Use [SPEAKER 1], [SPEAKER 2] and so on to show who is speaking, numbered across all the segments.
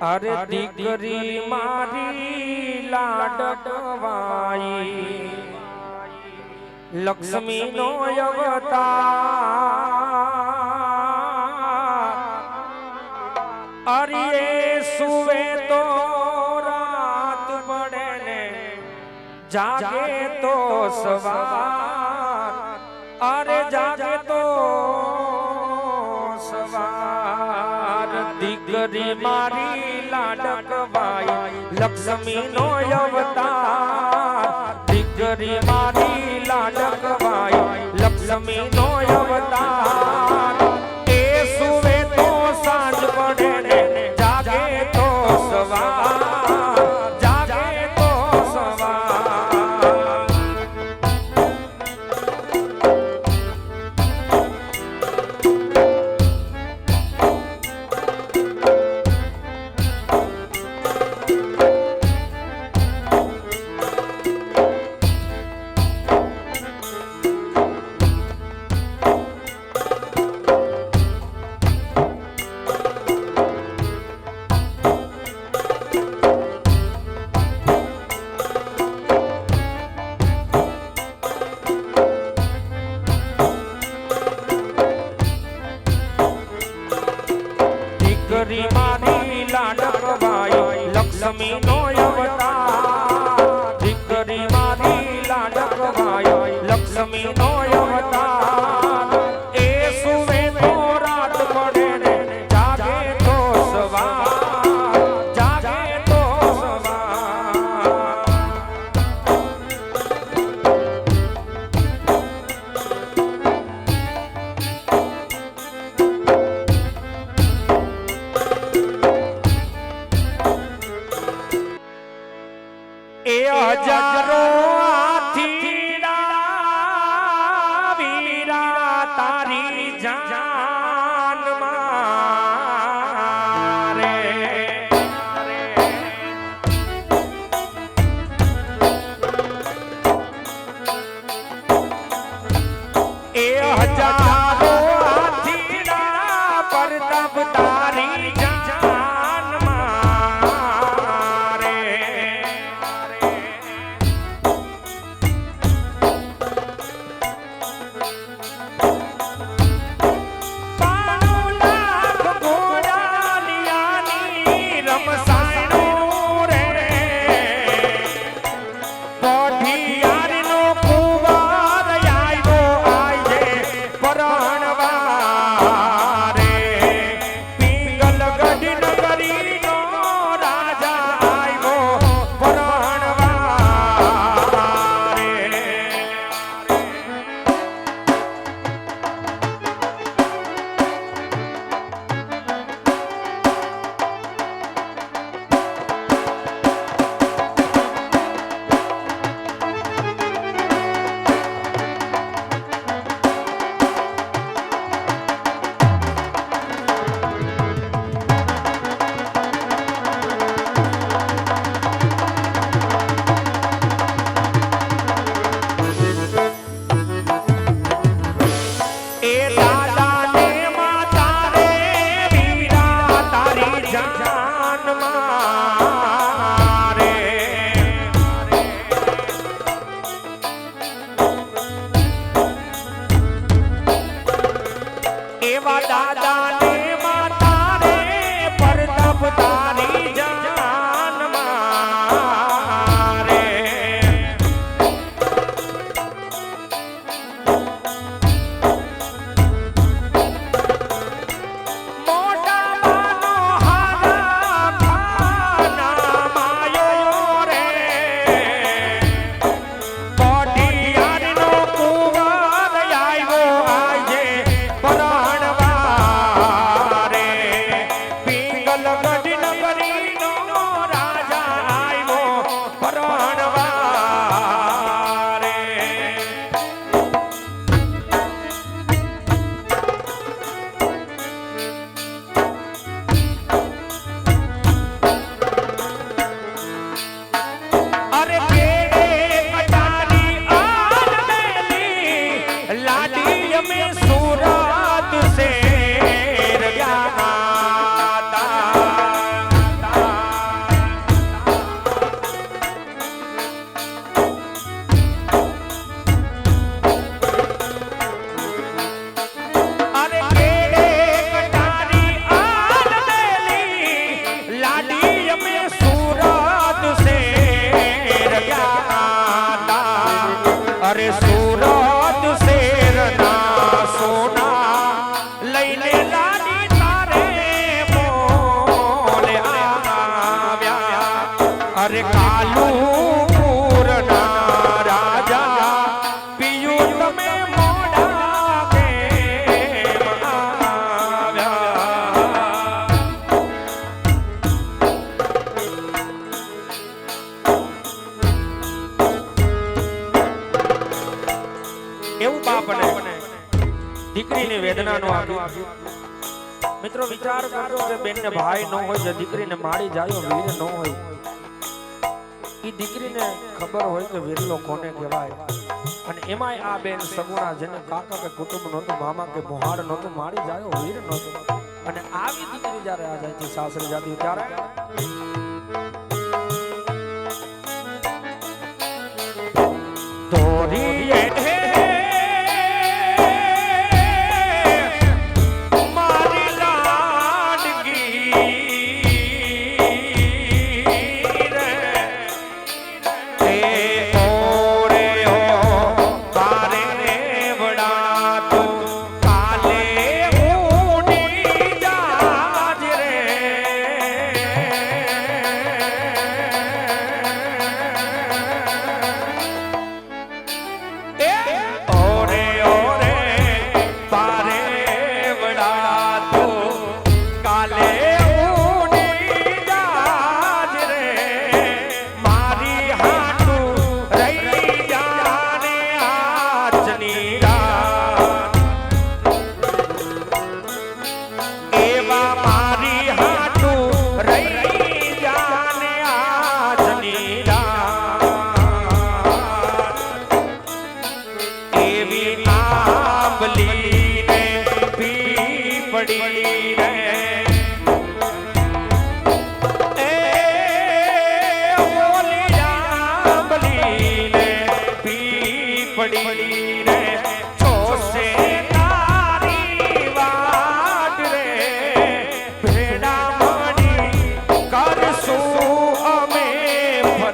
[SPEAKER 1] अरे दीकरी मारी लाडकवाई लक्ष्मी नो अवतार। अरे सुवे तो रात पड़े ने जागे तो सवार। अरे जागे तो सवार। दीकरी मारी लाडकवाई लक्ष्मी नो अवतार। दीकरी मारी लाडकवाई लक्ष्मी नो अवतार। ए सुवे तो सांझ पड़े ने जागे तो सवार। जागे तो सवार। दीकरी मारी लाडकवाई लक्ष्मी नो अवतार। दीकरी मारी लाडकवाई लक्ष्मी नो अवतार। ए सुवे तो रात पड़े ने जागे तो सवार। जागे तो सवार। ए हजारों हाथीड़ा वीरा तारी जान मारे। ए हजारों हाथीड़ा पर तब तारी जान मारे। दादा ने माता रे पर तब तारी जान मारे। मोटा मानो हारा દીકરીની વેદનાનો આ ગીત મિત્રો વિચાર કરજો કે બેનને ભાઈ ન હોય જે દીકરીને મારી જાય વીર ન હોય ઈ દીકરીને ખબર હોય કે વીરલો કોને કહેવાય અને એમાંય આ બેન સગુણા જેને કાકા કે કુટુંબ નહોતું મામા કે મોહાડ નહોતું મારી જાય વીર નહોતું અને આવી દીકરી જ્યારે આ જાય છે સાસરે જાતી ત્યારે દોરીએ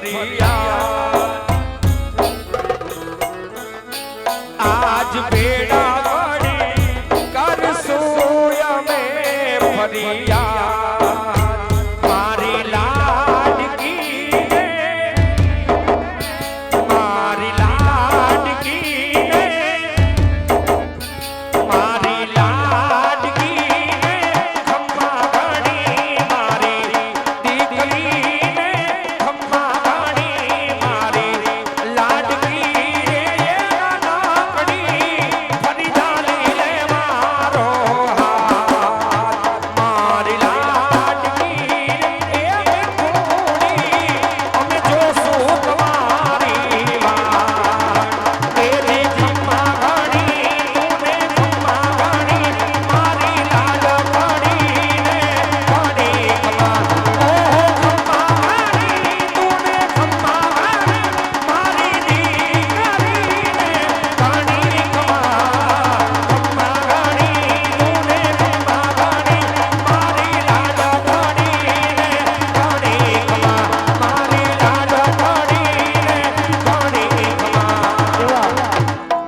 [SPEAKER 2] Yeah.